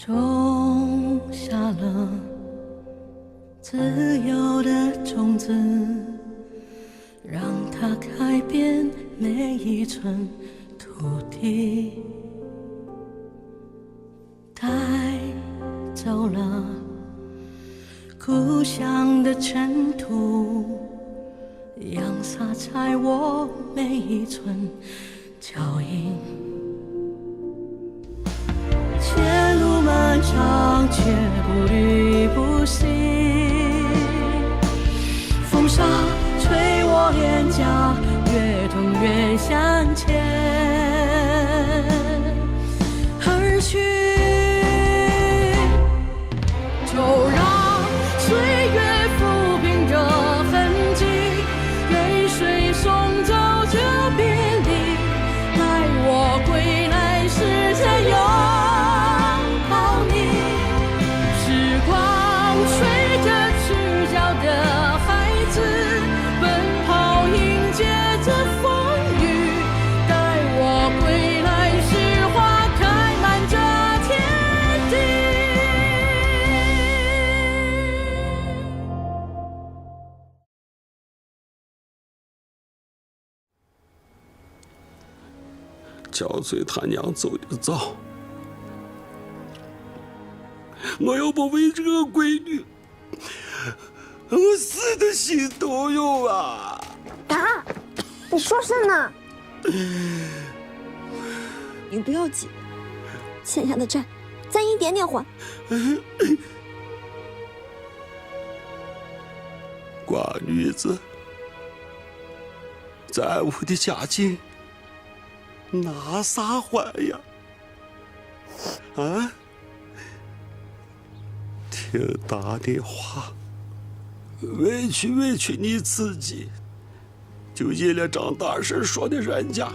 种下了自由的种子，让它改变每一寸土地，带走了故乡的尘土，扬洒在我每一寸脚印。前路漫长，却不离不弃。风沙吹我脸颊，越痛越向前而去。就让岁月抚平这痕迹，任水送走这别离，待我归来时再拥抱你。时光吹着赤脚的孩子，奔跑迎接着风雨，待我归来时花开满这天地。叫随他娘走的早，我要不为这个闺女，我死的心都有啊！爸，你说甚呢？你不要急，欠下的债，咱一点点还。寡女子，咱屋的家境拿啥还呀？啊！听大的话，委屈你自己，就因了张大婶说的人家。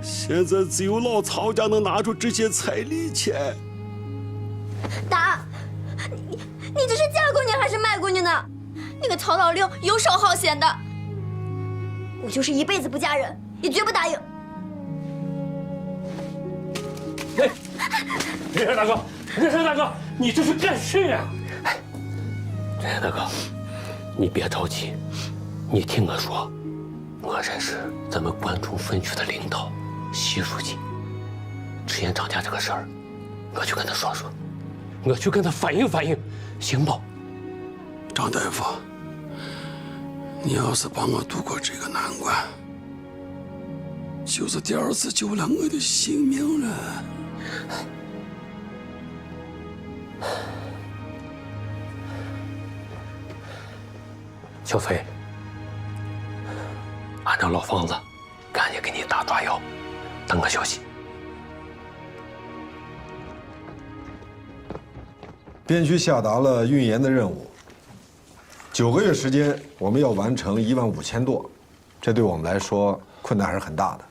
现在只有老曹家能拿出这些彩礼钱。爸，你这是嫁过去还是卖过去呢？那个曹老六游手好闲的，我就是一辈子不嫁人，也绝不答应。哎，任山大哥，任山大哥，你这是干事啊！哎，任山大哥，你别着急，你听我说，我认识咱们关中分区的领导习书记，之前张家这个事儿，我去跟他说说，我去跟他反映反映，行不？张大夫，你要是帮我度过这个难关，就是第二次救了我的性命了。小崔，按照老方子，赶紧给你打抓药，等个消息。边区下达了运盐的任务，9个月时间，我们要完成15000垛，这对我们来说困难还是很大的。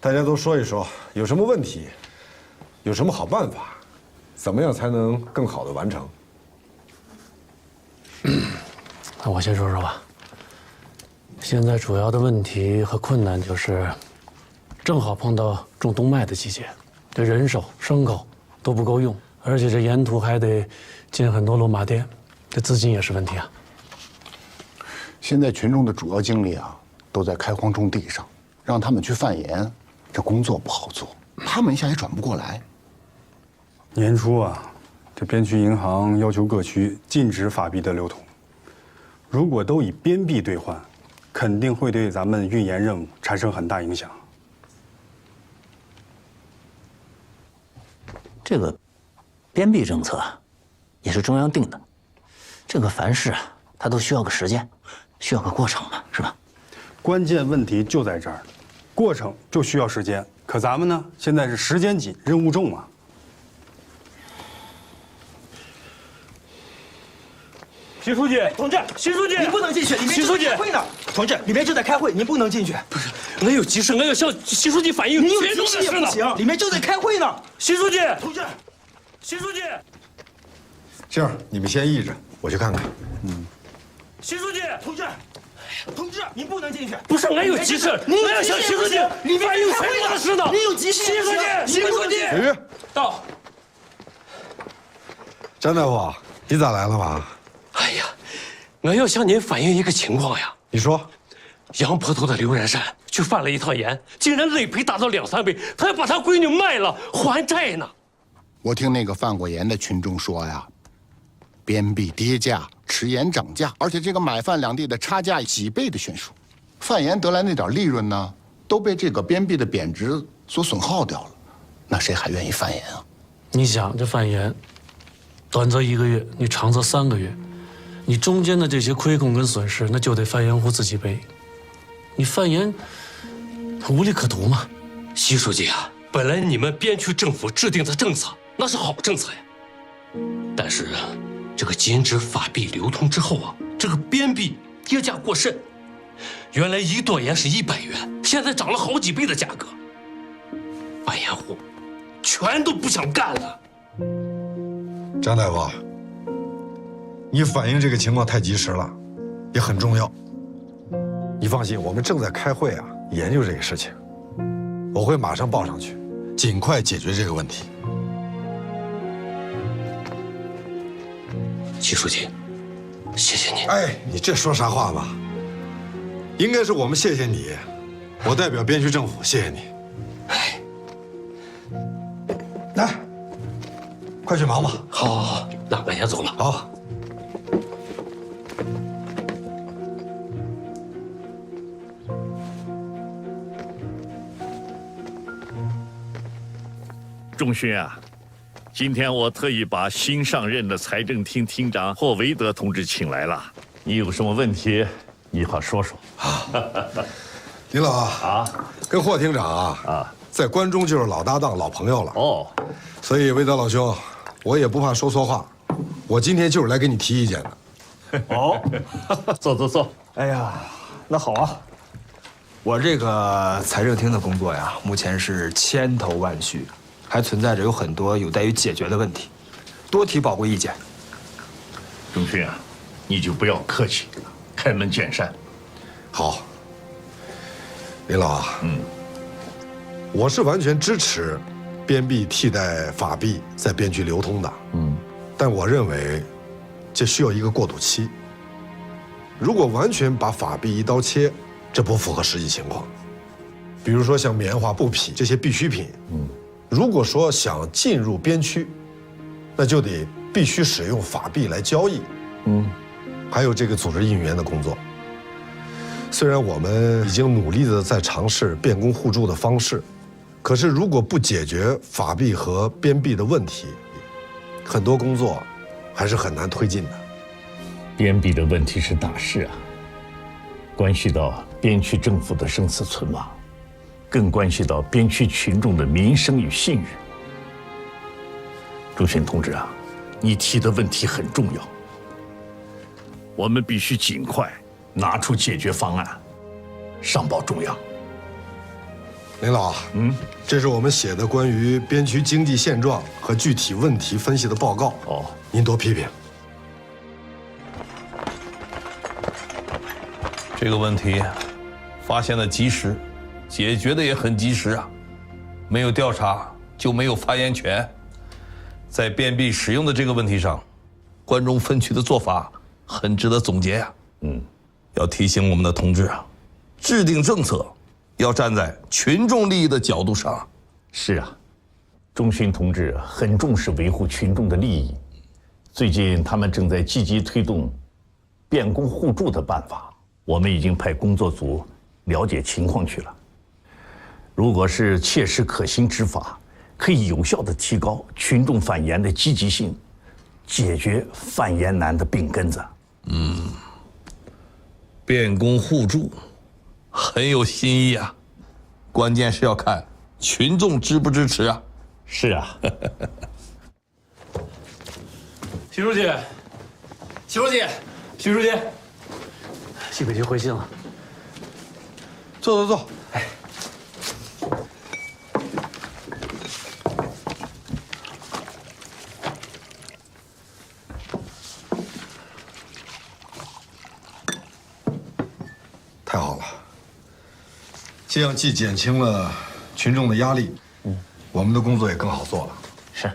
大家都说一说，有什么问题，有什么好办法，怎么样才能更好的完成？那我先说说吧。现在主要的问题和困难就是，正好碰到种冬麦的季节，这人手、牲口都不够用，而且这沿途还得建很多落马店，这资金也是问题啊。现在群众的主要精力啊，都在开荒种地上，让他们去贩盐，这工作不好做，他们一下也转不过来。年初啊，这边区银行要求各区禁止法币的流通，如果都以边币兑换，肯定会对咱们运盐任务产生很大影响。这个边币政策也是中央定的，这个凡事啊，它都需要个时间，需要个过程嘛，是吧？关键问题就在这儿，过程就需要时间，可咱们呢，现在是时间紧，任务重啊。习书记，同志，习书记，您不能进去，里面正在开会呢。同志，里面正在开会，您不能进去。不是，我有急事，我要向习书记反映。您有急事也不行，里面正在开会呢。习书记，同志，习书记，这样你们先议着，我去看看。习书记，同志，同志，您不能进去。不是，俺有急事，我要向习书记反映全国的事呢。你有急事，习书记，习书记，小鱼到。张大夫，你咋来了嘛？哎呀，我要向您反映一个情况呀。你说，杨坡头的刘然山去贩了一趟盐，竟然累赔达到2、3倍，他要把他闺女卖了还债呢。我听那个贩过盐的群众说呀，边币跌价，吃盐涨价，而且这个买贩两地的差价几倍的悬殊，贩盐得来那点利润呢，都被这个边币的贬值所损耗掉了，那谁还愿意贩盐啊？你想这贩盐，短则1个月，你长则3个月，你中间的这些亏空跟损失，那就得贩盐户自己背。你贩盐无利可图嘛。习书记啊，本来你们边区政府制定的政策那是好政策呀，但是这个禁止法币流通之后啊，这个边币跌价过甚，原来1垛盐是100元，现在涨了好几倍的价格，贩盐户全都不想干了。张大夫，你反映这个情况太及时了，也很重要。你放心，我们正在开会啊，研究这个事情，我会马上报上去，尽快解决这个问题。习书记，谢谢你。哎，你这说啥话嘛？应该是我们谢谢你，我代表边区政府谢谢你。哎，来，快去忙吧。好，那俺先走了。好。仲勋啊，今天我特意把新上任的财政厅厅长霍维德同志请来了，你有什么问题，一会儿说说。林老啊，跟霍厅长在关中就是老搭档、老朋友了。哦，所以维德老兄，我也不怕说错话，我今天就是来给你提意见的。哦，坐坐坐。哎呀，那好啊。我这个财政厅的工作呀，目前是千头万绪。还存在着有很多有待于解决的问题，多提宝贵意见。仲勋啊，你就不要客气，开门见山。好，林老啊，我是完全支持边币替代法币在边区流通的，但我认为这需要一个过渡期。如果完全把法币一刀切，这不符合实际情况。比如说像棉花、布匹这些必需品，如果说想进入边区，那就得必须使用法币来交易。还有这个组织应援的工作。虽然我们已经努力的在尝试变工互助的方式，可是如果不解决法币和边币的问题，很多工作还是很难推进的。边币的问题是大事啊，关系到边区政府的生死存亡。更关系到边区群众的民生与信誉。仲勋同志啊，你提的问题很重要，我们必须尽快拿出解决方案，上报中央。林老，这是我们写的关于边区经济现状和具体问题分析的报告。哦，您多批评。这个问题发现的及时。解决的也很及时啊，没有调查就没有发言权。在边币使用的这个问题上，关中分区的做法很值得总结呀。要提醒我们的同志啊，制定政策要站在群众利益的角度上。是啊，仲勋同志很重视维护群众的利益。最近他们正在积极推动变工互助的办法，我们已经派工作组了解情况去了。如果是切实可行之法，可以有效地提高群众反盐的积极性，解决贩盐难的病根子。变工互助，很有新意啊。关键是要看群众支不支持啊。是啊。习书记，习书记，习书记，习北京回信了。坐。哎。太好了，这样既减轻了群众的压力，我们的工作也更好做了。是，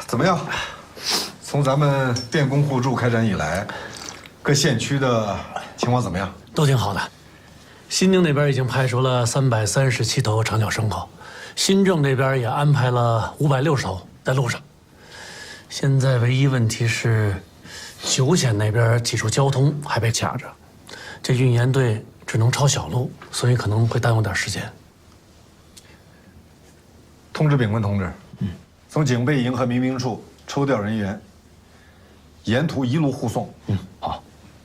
怎么样？从咱们变工互助开展以来，各县区的情况怎么样？都挺好的。新宁那边已经派出了337头长角牲口，新郑那边也安排了560头在路上。现在唯一问题是，九县那边几处交通还被卡着，这运盐队只能抄小路，所以可能会耽误点时间。通知炳文同志，从警备营和民兵处抽调人员，沿途一路护送。好。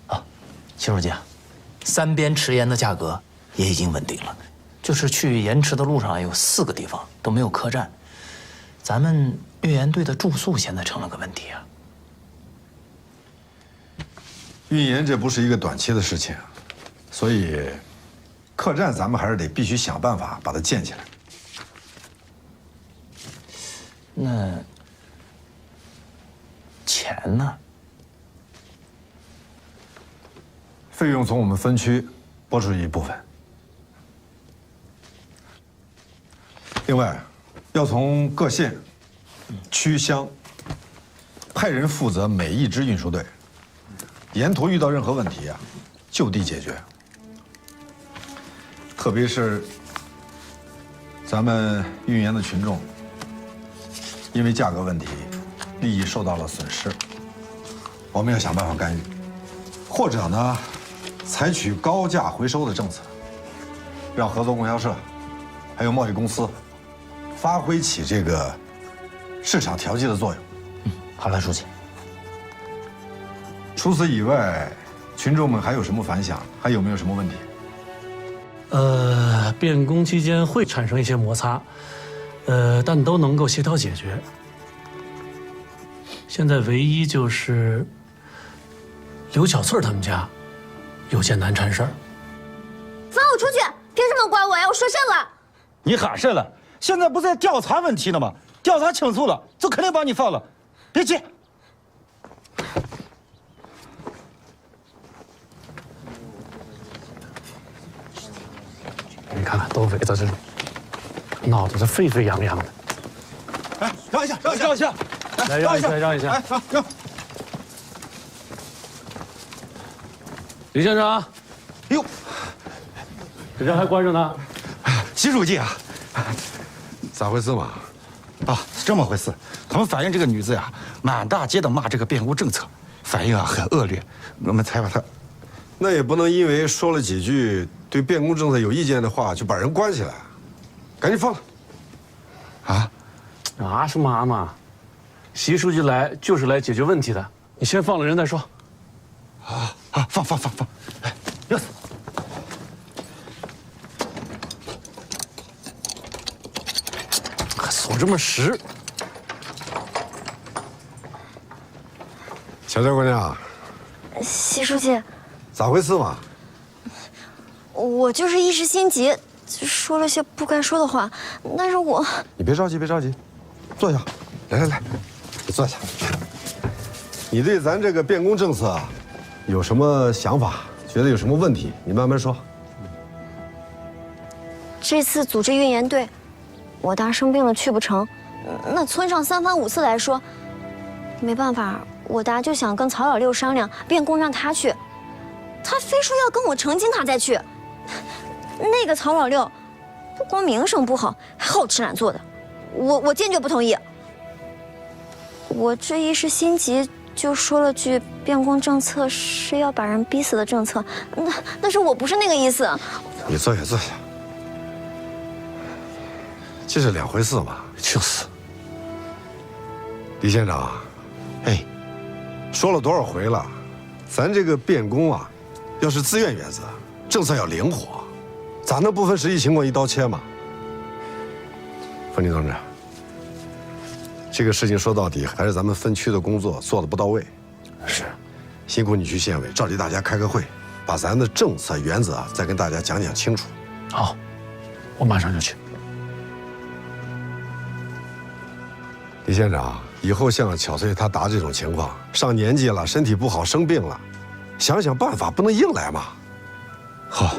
啊，齐书记啊，3边池盐的价格也已经稳定了，就是去盐池的路上有4个地方都没有客栈，咱们运盐队的住宿现在成了个问题啊。运盐这不是一个短期的事情，所以客栈咱们还是得必须想办法把它建起来。那钱呢？费用从我们分区拨出一部分，另外要从各县、区乡派人负责每一支运输队，沿途遇到任何问题啊，就地解决。特别是咱们运盐的群众，因为价格问题，利益受到了损失，我们要想办法干预，或者呢，采取高价回收的政策，让合作供销社还有贸易公司发挥起这个市场调剂的作用。好了，书记。除此以外，群众们还有什么反响？还有没有什么问题？变工期间会产生一些摩擦，但都能够协调解决。现在唯一就是刘小翠他们家有件难缠事儿。放我出去！凭什么管我呀？我说甚了？你喊甚了？现在不在调查问题呢吗？调查清楚了，就肯定把你放了。别急。你看看，都围在这里，闹得这沸沸扬扬的。哎，让一下，让一下，来让一下，让一下。哎，好，让。李县长，哟，这人还关着呢。习书记啊，咋回事嘛？啊，是这么回事。他们反映这个女子呀，满大街的骂这个变工政策，反应啊很恶劣，我们才把她。那也不能因为说了几句对变工政策有意见的话，就把人关起来，赶紧放了。啊什么嘛？习书记来就是来解决问题的，你先放了人再说。放！哎，钥匙。可锁这么实。小赵姑娘，习书记，咋回事嘛？我就是一时心急，说了些不该说的话。但是你别着急，坐下。来，你坐下。你对咱这个变工政策有什么想法？觉得有什么问题？你慢慢说。这次组织运盐队，我大生病了去不成，那村上3番5次来说，没办法，我大就想跟曹老六商量变工让他去，他非说要跟我成亲他再去。那个曹老六，不光名声不好，还好吃懒做的，我坚决不同意。我这一时心急，就说了句变工政策是要把人逼死的政策，但是我不是那个意思。你坐下，这是两回事嘛。就是。李县长，哎，说了多少回了，咱这个变工啊，要是自愿原则，政策要灵活，咋能不分实际情况一刀切嘛？冯林同志，这个事情说到底还是咱们分区的工作做得不到位。是，辛苦你去县委召集大家开个会，把咱的政策原则再跟大家讲清楚。好，我马上就去。李县长，以后像巧翠她达这种情况，上年纪了，身体不好，生病了，想想办法，不能硬来嘛。好。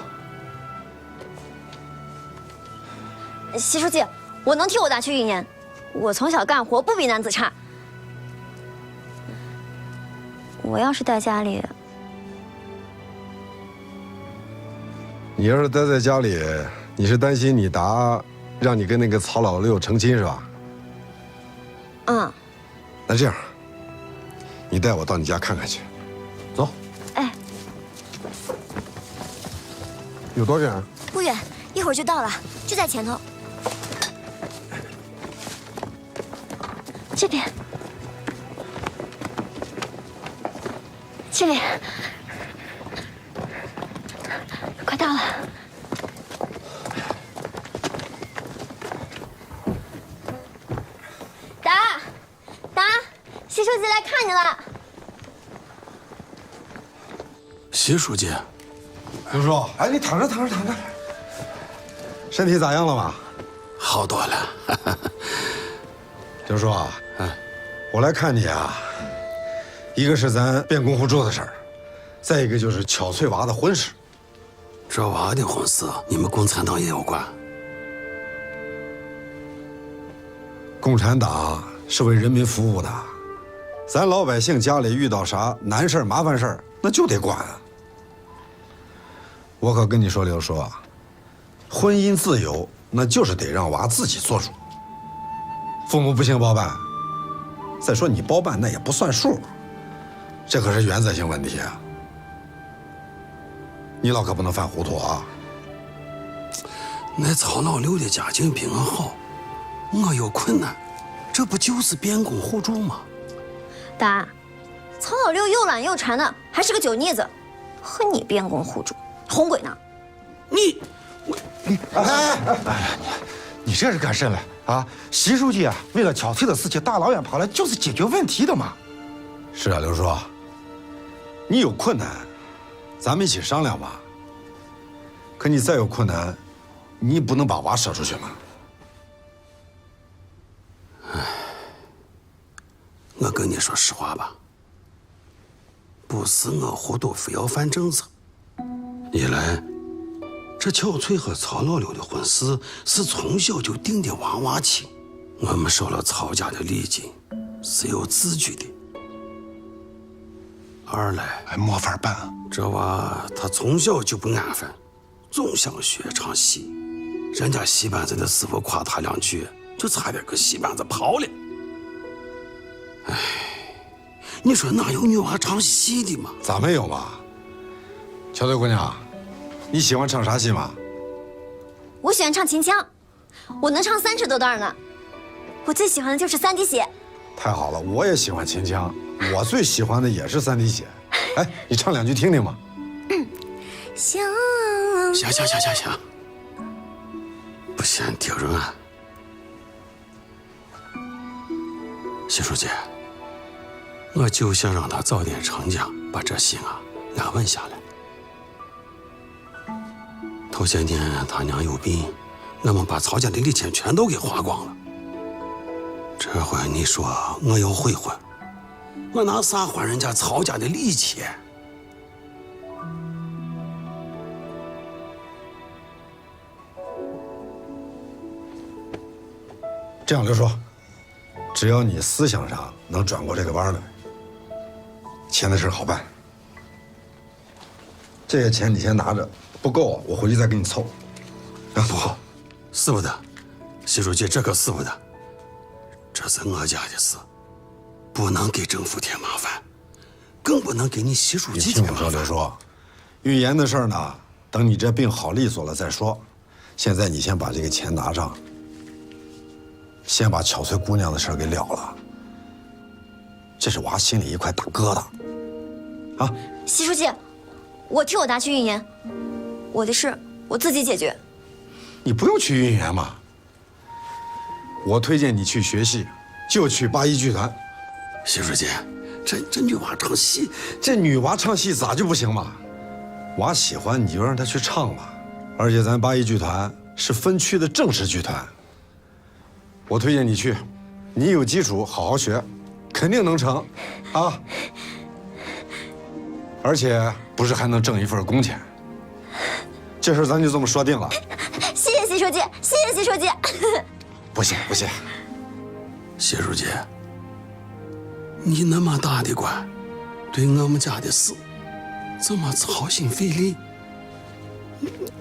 习书记，我能替我大去运言。我从小干活不比男子差。我要是在家里，你要是待在家里，你是担心你达让你跟那个曹老六成亲是吧？嗯。那这样，你带我到你家看看去。走。哎，有多远？不远，一会儿就到了，就在前头。这边，这里，快到了。达，习书记来看你了。习书记，刘叔，哎，你躺着。身体咋样了嘛？好多了。刘叔啊，我来看你啊，一个是咱变工互助的事儿，再一个就是巧翠娃的婚事。这娃的婚事，你们共产党也有关。共产党是为人民服务的，咱老百姓家里遇到啥难事麻烦事儿，那就得管啊。我可跟你说，刘叔啊，婚姻自由那就是得让娃自己做主。父母不行包办，再说你包办那也不算数，这可是原则性问题啊。你老可不能犯糊涂啊！那曹老六的家境比我好，我有困难，这不就是变工互助吗？达，曹老六又懒又馋的，还是个酒腻子，和你变工互助，红鬼呢？你这是干甚了啊？习书记啊，为了巧翠的事情，大老远跑来就是解决问题的嘛。是啊，刘叔，你有困难，咱们一起商量吧。可你再有困难，你不能把娃舍出去嘛。我跟你说实话吧，不是我糊涂，非要犯政策。一来，这巧翠和曹老六的婚事是从小就定的娃娃亲，我们收了曹家的礼金，是有字据的。二来，还没法办，这娃他从小就不安分，总想学唱戏，人家戏班子的师傅夸他两句，就差点给戏班子跑了。哎，你说哪有女娃唱戏的嘛？咋没有嘛？巧翠姑娘，你喜欢唱啥戏吗？我喜欢唱秦腔，我能唱30多段呢。我最喜欢的就是3滴血。太好了，我也喜欢秦腔，我最喜欢的也是3滴血。哎，你唱2句听听嘛。行，不嫌丢人啊。习书记，我就想让他早点成家，把这心啊安稳下来。头些年他娘有病，我们把曹家的礼钱全都给花光了。这回你说我要悔婚，我拿啥还人家曹家的礼钱？这样，刘叔，只要你思想上能转过这个弯来，钱的事好办。这些钱你先拿着，不够我回去再给你凑。不，使不得，习书记，这可使不得。这是我家的事，不能给政府添麻烦，更不能给你习书记添麻烦。你听我说，刘叔，运盐的事儿呢，等你这病好利索了再说。现在你先把这个钱拿上，先把巧翠姑娘的事儿给了了。这是娃心里一块大疙瘩，啊！习书记，我替我达去运盐，我的事我自己解决。你不用去运盐嘛。我推荐你去学戏，就去八一剧团。习书记，这女娃唱戏，这女娃唱戏咋就不行嘛？娃喜欢你就让她去唱嘛。而且咱八一剧团是分区的正式剧团，我推荐你去，你有基础，好好学，肯定能成，啊！而且不是还能挣一份工钱。这事咱就这么说定了。谢谢习书记，谢谢习书记。不谢不谢。习书记，你那么大的官，对我们家的事这么操心费力，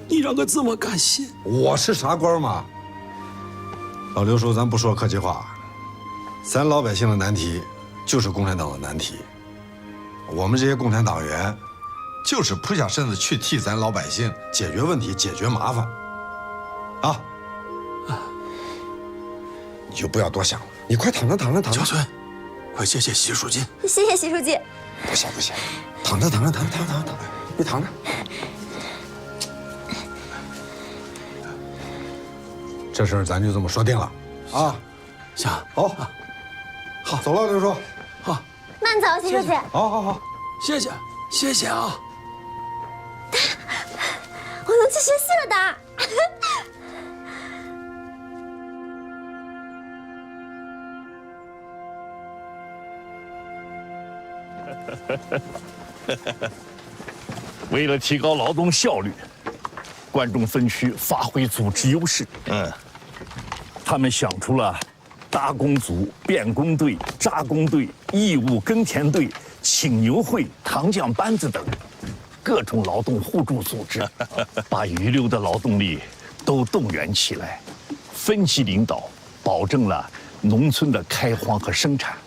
你让我怎么感谢？我是啥官吗？老刘叔，咱不说客气话，咱老百姓的难题就是共产党的难题。我们这些共产党员，就是扑下身子去替咱老百姓解决问题、解决麻烦。啊，你就不要多想了，你快躺着躺着躺着。小孙，快谢谢习书记。谢谢习书记。不谢不谢，躺着躺着躺着躺着躺着，你躺着。这事儿咱就这么说定了，啊，行，好，好，走了，刘叔，好，慢走，习书记。好好好，谢谢，谢谢啊！我能去学戏了，达。为了提高劳动效率，关中分区发挥组织优势。他们想出了打工组、变工队、扎工队、义务耕田队、青牛会、糖匠班子等各种劳动互助组织，把余留的劳动力都动员起来，分级领导，保证了农村的开荒和生产。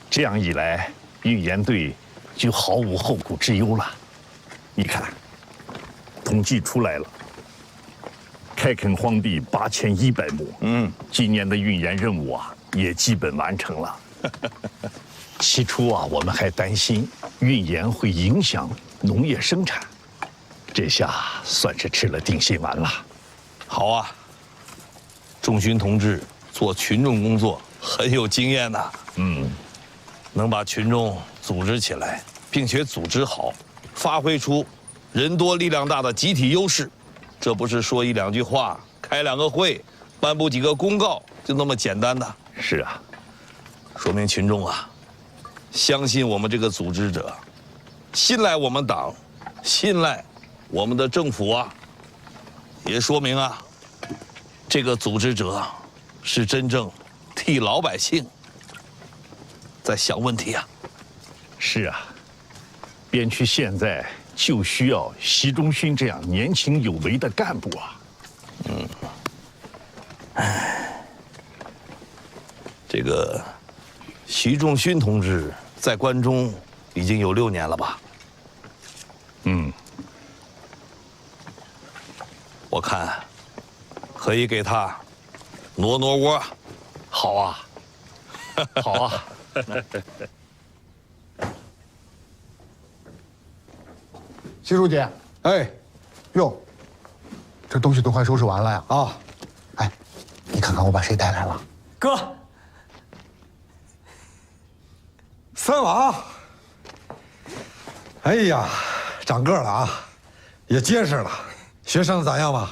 这样一来，运盐队就毫无后顾之忧了。你看，统计出来了，开垦荒地8100亩。今年的运盐任务啊，也基本完成了。起初啊，我们还担心运盐会影响农业生产，这下算是吃了定心丸了。好啊，仲勋同志做群众工作很有经验呐。能把群众组织起来，并且组织好，发挥出人多力量大的集体优势，这不是说一两句话、开2个会、颁布几个公告就那么简单的。是啊，说明群众啊，相信我们这个组织者，信赖我们党，信赖我们的政府啊，也说明啊，这个组织者是真正替老百姓在想问题啊。是啊，边区现在就需要习仲勋这样年轻有为的干部啊。这个习仲勋同志在关中已经有6年了吧？我看可以给他挪挪窝。好啊，好啊。习书记，哎，哟，这东西都快收拾完了呀！啊，哎，你看看我把谁带来了？哥，三娃，哎呀，长个了啊，也结实了。学生咋样吧？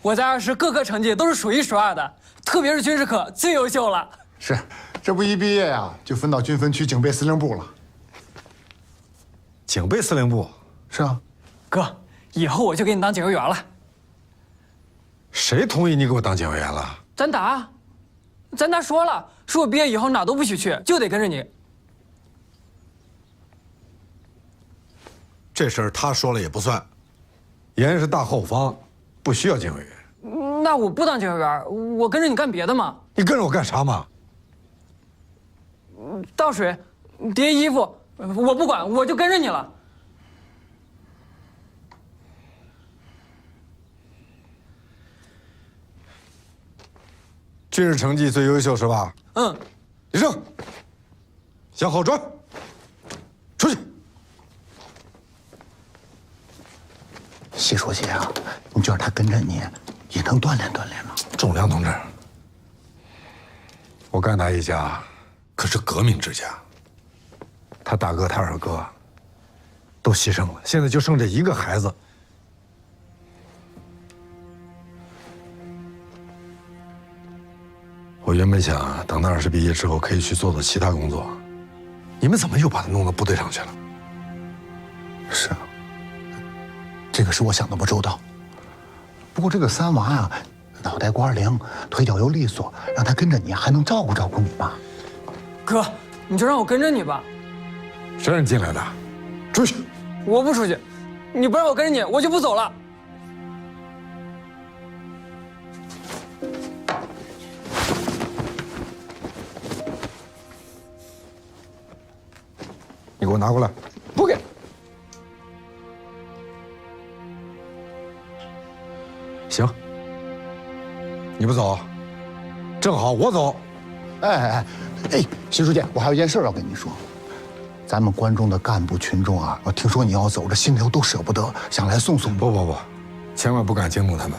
我在2师各科成绩都是数1数2的，特别是军事科最优秀了。是，这不一毕业呀，就分到军分区警备司令部了。警备司令部？是啊，哥，以后我就给你当警卫员了。谁同意你给我当警卫员了？咱达说了，说我毕业以后哪都不许去，就得跟着你。这事儿他说了也不算，严是大后方，不需要警卫员。那我不当警卫员，我跟着你干别的嘛。你跟着我干啥嘛？倒水、叠衣服，我不管，我就跟着你了。军事成绩最优秀是吧？立正，向后转，出去。习书记啊，你觉得他跟着你，也能锻炼锻炼吗？仲良同志，我干他一家，可是革命之家。他大哥、他二哥都牺牲了，现在就剩这一个孩子。我原本想等他2师毕业之后，可以去做做其他工作。你们怎么又把他弄到部队上去了？是啊，这个是我想的不周到。不过这个三娃呀，脑袋瓜灵，腿脚又利索，让他跟着你还能照顾照顾你吧。哥，你就让我跟着你吧。谁让你进来的？出去！我不出去，你不让我跟着你，我就不走了。你给我拿过来。不给。行，你不走，正好我走。哎，徐书记，我还有一件事要跟你说。咱们关中的干部群众啊，我听说你要走，这心里头都舍不得，想来送送你。不，千万不敢惊动他们，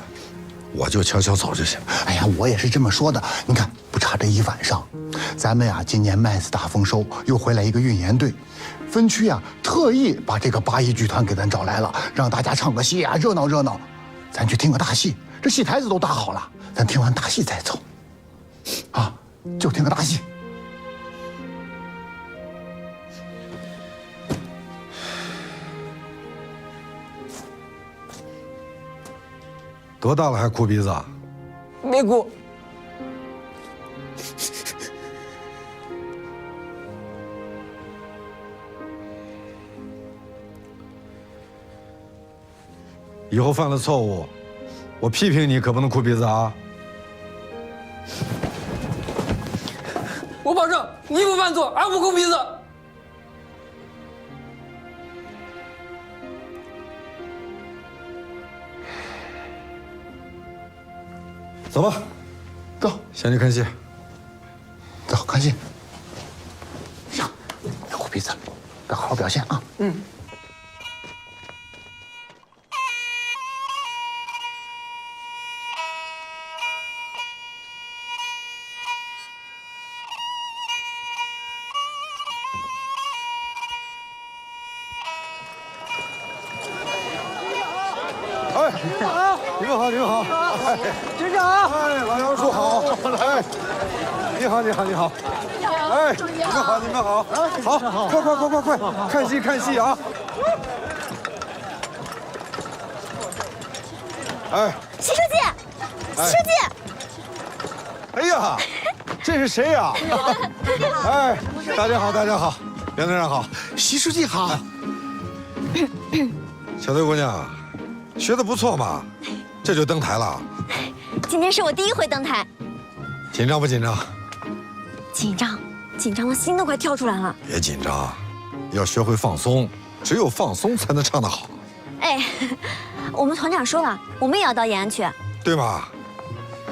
我就悄悄走就行。哎呀，我也是这么说的。你看，不差这一晚上，咱们呀今年麦子大丰收，又回来一个运盐队，分区啊特意把这个八一剧团给咱找来了，让大家唱个戏啊，热闹热闹。咱去听个大戏，这戏台子都搭好了，咱听完大戏再走。啊，就听个大戏。多大了还哭鼻子啊？没哭。以后犯了错误，我批评你可不能哭鼻子啊！我保证，你不犯错，而不哭鼻子。走吧，走，先去看戏。走，看戏。上，别哭鼻子，要好好表现啊。嗯。你们好，你们好，局长，哎，老杨叔好，哎，你好，你好，你好，哎，你们好，你们好，好，快，看戏啊！哎，徐书记，徐书记，哎呀，这是谁呀？哎，大家好，袁队长好，徐书记好。小队姑娘，学得不错嘛，这就登台了。今天是我第一回登台，紧张不紧张？紧张的心都快跳出来了。别紧张，要学会放松，只有放松才能唱得好。哎，我们团长说了，我们也要到延安去，对吗？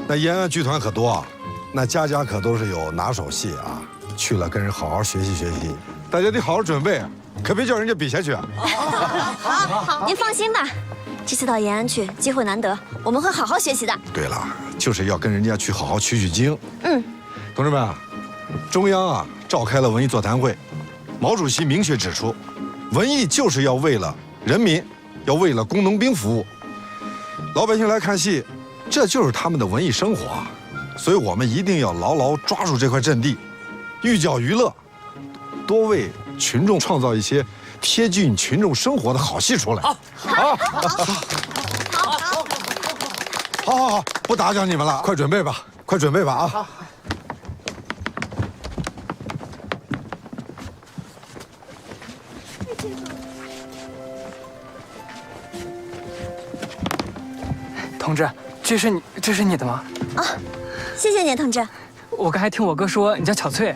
那延安剧团可多，那家家可都是有拿手戏啊，去了跟人好好学习学习，大家得好好准备，可别叫人家比下去啊。好，您放心吧。这次到延安去，机会难得，我们会好好学习的。对了，就是要跟人家去好好取经。嗯，同志们，中央啊召开了文艺座谈会，毛主席明确指出，文艺就是要为了人民，要为了工农兵服务。老百姓来看戏，这就是他们的文艺生活啊，所以我们一定要牢牢抓住这块阵地，寓教于乐，多为群众创造一些贴近群众生活的好戏出来。好，不打搅你们了，快准备吧啊！同志，这是你的吗？啊，谢谢你，同志。我刚才听我哥说你叫巧翠，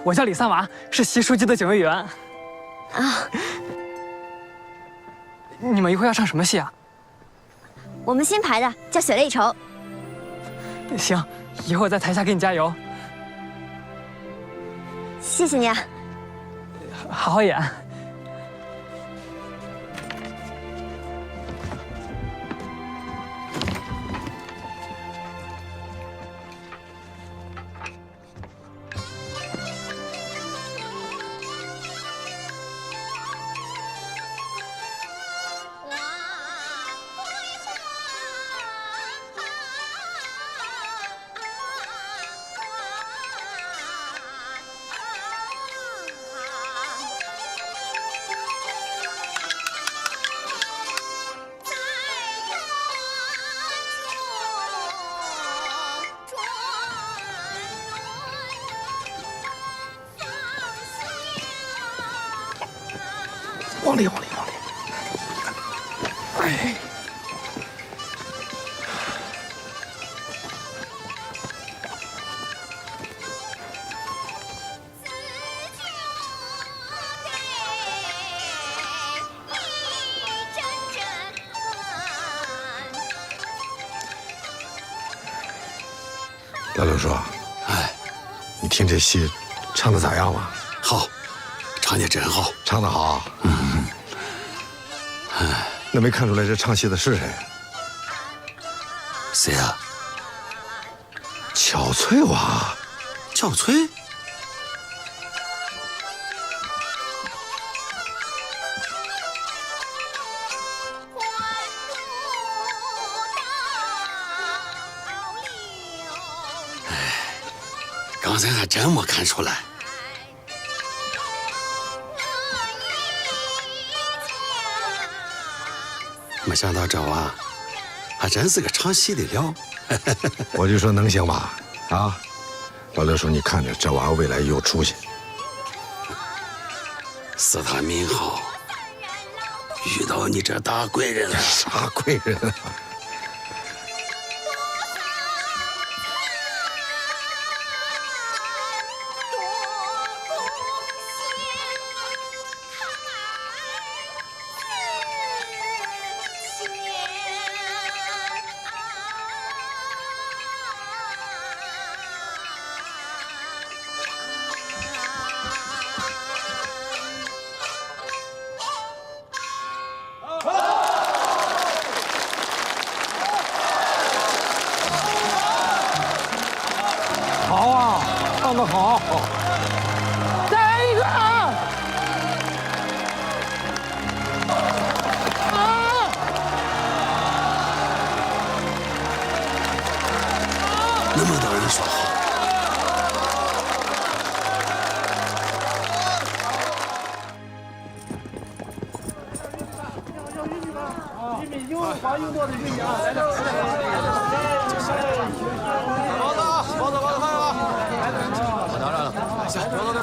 我叫李三娃，是习书记的警卫员。啊，你们一会儿要唱什么戏啊？我们新排的叫《血泪愁》。行，一会儿在台下给你加油。谢谢你啊。好好演。往里。哎。老刘叔，哎，你听这戏唱的咋样了？好，唱的真好，唱的好。那没看出来这唱戏的是谁？谁呀？巧翠娃。巧翠？刚才还真没看出来。没想到这娃还真是个唱戏的料。我就说能行吧？啊，老刘叔，你看着这娃未来有出息。是他命好，遇到你这大贵人了。啥贵人啊？好啊，唱得好！再来一个啊！那么多人说好。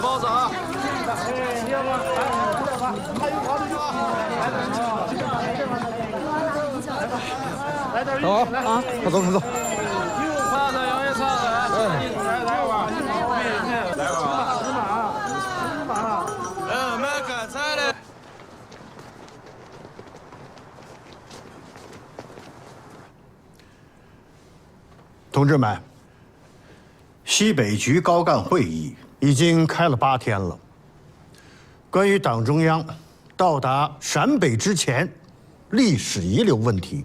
包子啊！走啊！快走，快走！叉子，洋芋叉子，来碗，来碗，芝麻，买干菜的。同志们，西北局高干会议已经开了8天了。关于党中央到达陕北之前历史遗留问题，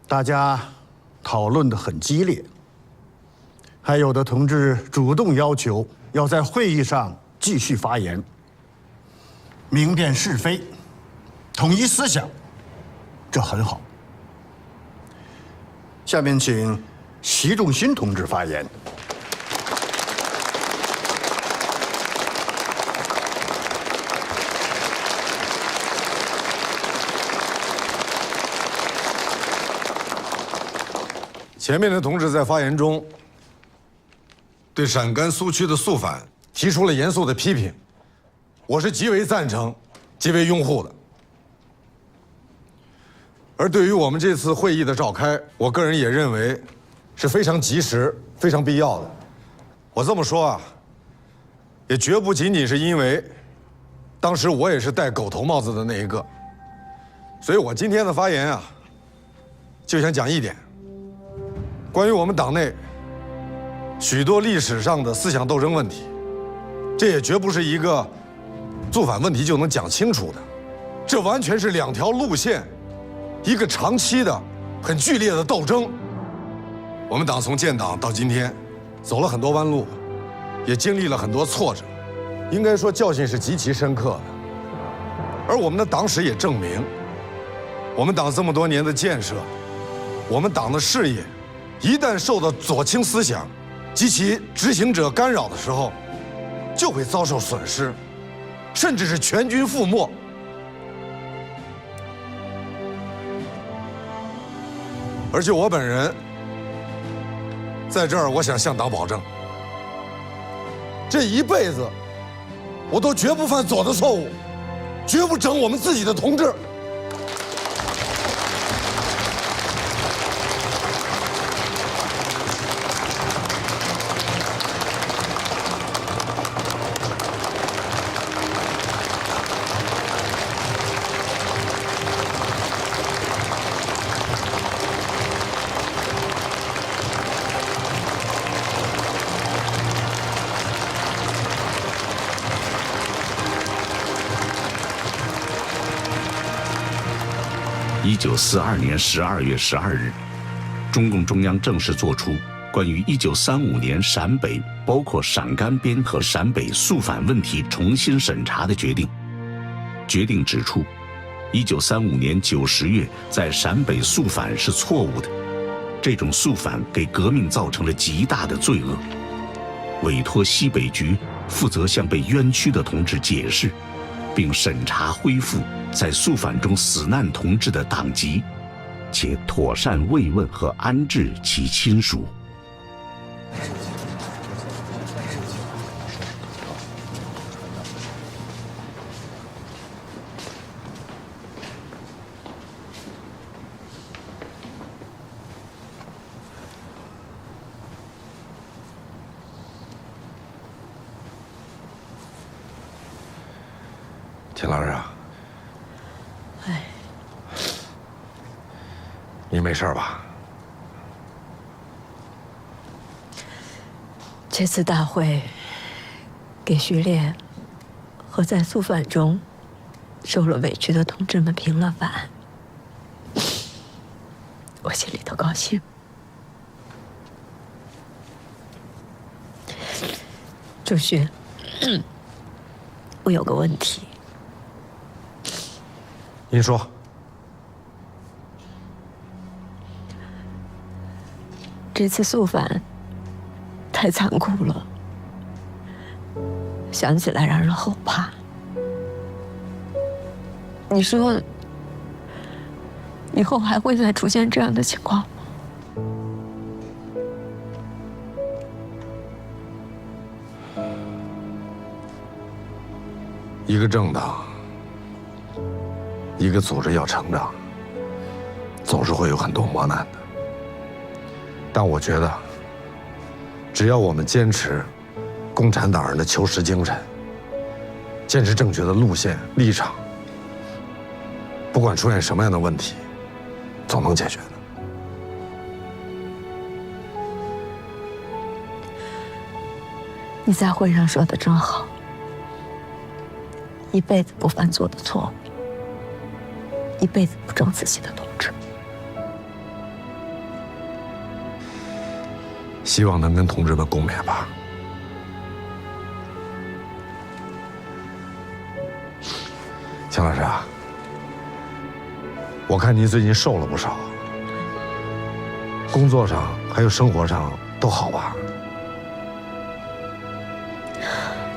大家讨论得很激烈。还有的同志主动要求要在会议上继续发言，明辨是非，统一思想，这很好。下面请习仲勋同志发言。前面的同志在发言中对陕甘苏区的肃反提出了严肃的批评，我是极为赞成、极为拥护的。而对于我们这次会议的召开，我个人也认为是非常及时、非常必要的。我这么说啊，也绝不仅仅是因为当时我也是戴狗头帽子的那一个，所以我今天的发言啊，就想讲一点。关于我们党内许多历史上的思想斗争问题，这也绝不是一个肃反问题就能讲清楚的，这完全是2条路线，一个长期的、很剧烈的斗争。我们党从建党到今天，走了很多弯路，也经历了很多挫折，应该说教训是极其深刻的。而我们的党史也证明，我们党这么多年的建设，我们党的事业，一旦受到左倾思想及其执行者干扰的时候，就会遭受损失，甚至是全军覆没。而且我本人在这儿，我想向党保证，这一辈子我都绝不犯左的错误，绝不整我们自己的同志。1942年12月12日，中共中央正式作出关于1935年陕北包括陕甘边和陕北肃反问题重新审查的决定。决定指出，1935年9、10月在陕北肃反是错误的，这种肃反给革命造成了极大的罪恶。委托西北局负责向被冤屈的同志解释，并审查恢复在肃反中死难同志的党籍，且妥善慰问和安置其亲属。田老师啊，哎，你没事吧？这次大会给序列和在肃反中受了委屈的同志们平了反，我心里头高兴。周迅，我有个问题。您说。这次肃反太残酷了，想起来让人后怕。你说，以后还会再出现这样的情况吗？一个政党，一个组织要成长，总是会有很多磨难的。但我觉得，只要我们坚持共产党人的求实精神，坚持正确的路线立场，不管出现什么样的问题，总能解决的。你在会上说的真好，一辈子不犯做的错误，一辈子不整自己的同志。希望能跟同志们共勉吧。钱老师啊，我看您最近瘦了不少，工作上还有生活上都好吧？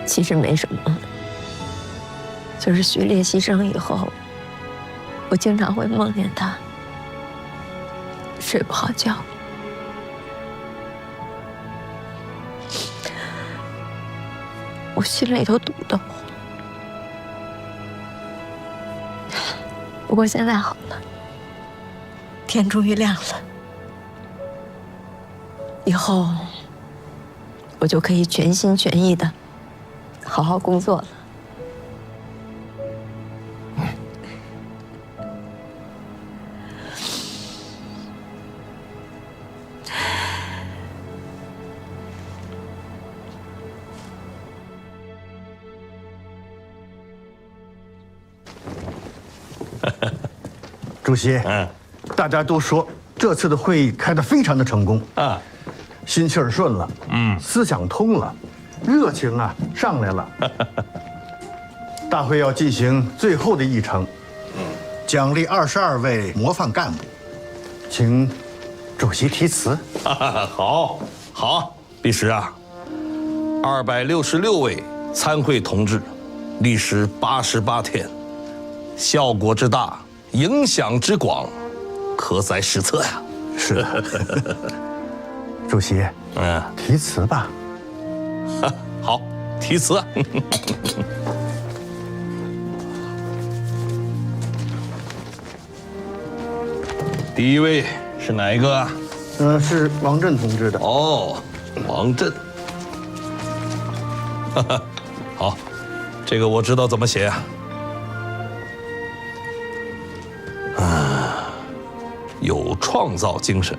其实没什么，就是序列牺牲以后，我经常会梦见他，睡不好觉。我心里头堵得慌，不过现在好了，天终于亮了，以后我就可以全心全意的好好工作了。主席，大家都说这次的会议开得非常的成功啊，心气儿顺了，思想通了，热情啊上来了。大会要进行最后的议程，奖励22位模范干部，请主席题词。好，好，历时啊，266位参会同志，历时88天，效果之大，影响之广，可载史册呀。是。主席，题词吧。好，题词。第一位是哪一个啊？是王震同志的。哦，王震。哈哈，好，这个我知道怎么写啊。有创造精神。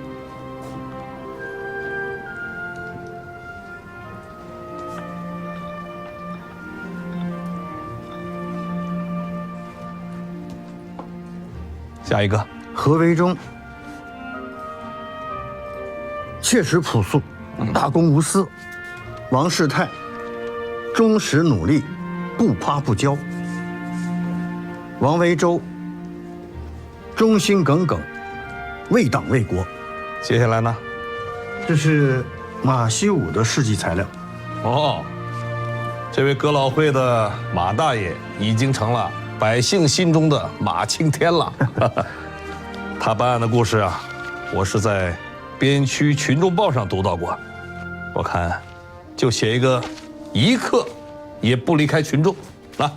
下一个，何为忠，切实朴素，大公无私。王世泰，忠实努力，不夸不骄。王维洲，忠心耿耿，为党为国。接下来呢？这是马希武的事迹材料。哦，这位哥老会的马大爷已经成了百姓心中的马青天了。他办案的故事啊，我是在边区群众报上读到过。我看，就写一个一刻也不离开群众。来，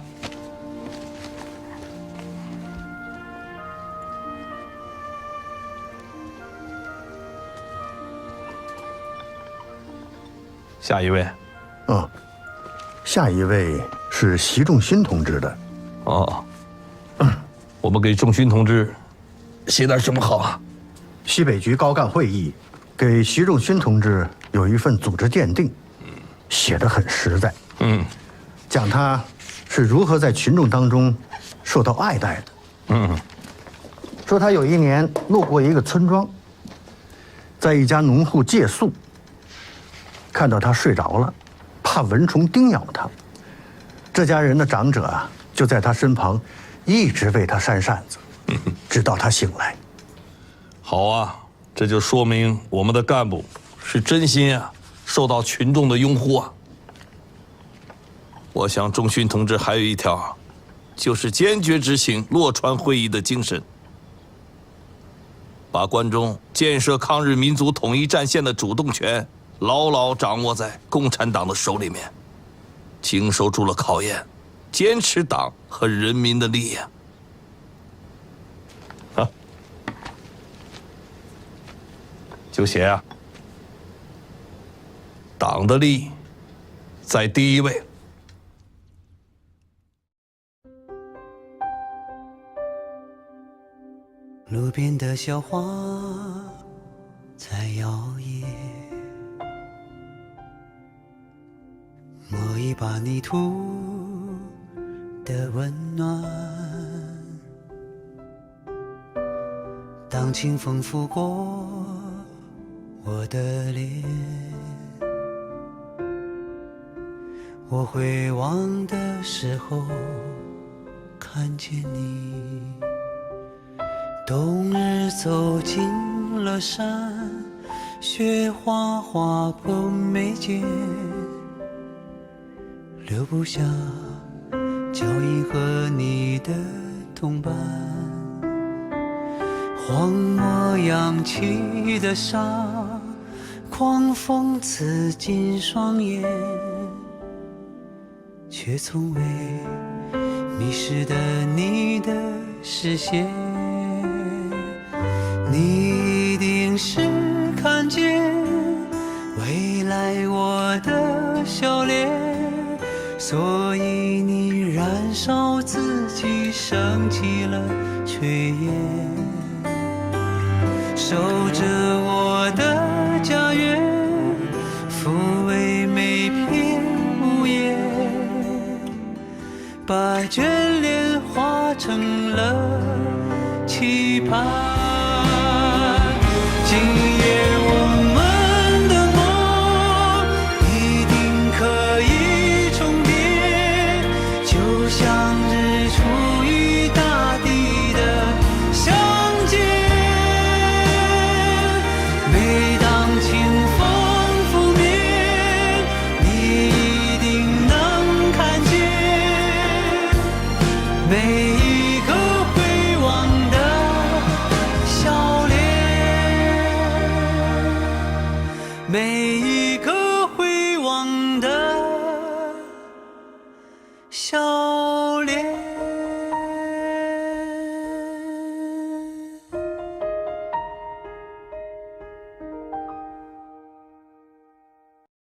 下一位。下一位是习仲勋同志的。哦，我们给仲勋同志写点什么好啊？西北局高干会议给习仲勋同志有一份组织鉴定，写得很实在。讲他是如何在群众当中受到爱戴的。说他有一年路过一个村庄，在一家农户借宿，看到他睡着了，怕蚊虫叮咬他，这家人的长者啊就在他身旁一直为他扇扇子，直到他醒来。好啊，这就说明我们的干部是真心啊，受到群众的拥护啊。我想仲勋同志还有一条，就是坚决执行洛川会议的精神，把关中建设抗日民族统一战线的主动权牢牢掌握在共产党的手里面，经受住了考验，坚持党和人民的利益。就写啊，党的利益在第一位。路边的小花在摇曳，摸一把泥土的温暖。当清风拂过我的脸，我回望的时候看见你。冬日走进了山，雪花划破眉间，留不下脚印和你的同伴。荒漠扬起的沙，狂风刺进双眼，却从未迷失的你的视线。你一定是看见未来我的笑脸，所以你燃烧自己，升起了炊烟，守着我的家园，抚慰每片屋檐，把眷恋化成了期盼。今夜我们的梦一定可以重叠，就像日出与大地的相见。每当清风拂面，你一定能看见每一个回望的笑脸。每